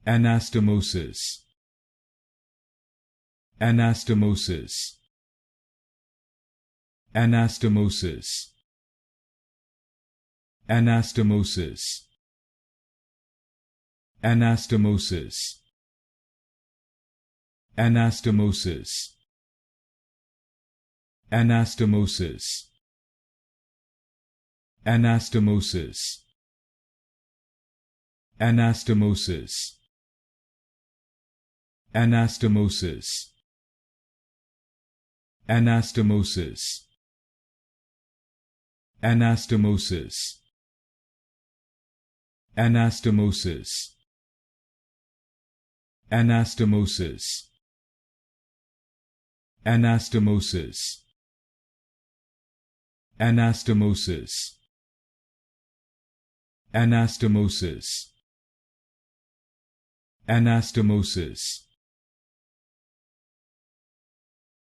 Anastomosis. Anastomosis. Anastomosis. Anastomosis. Anastomosis. Anastomosis. Anastomosis. Anastomosis. Anastomosis. Anastomosis. Anastomosis. Anastomosis. Anastomosis. Anastomosis. Anastomosis. Anastomosis. Anastomosis. Anastomosis.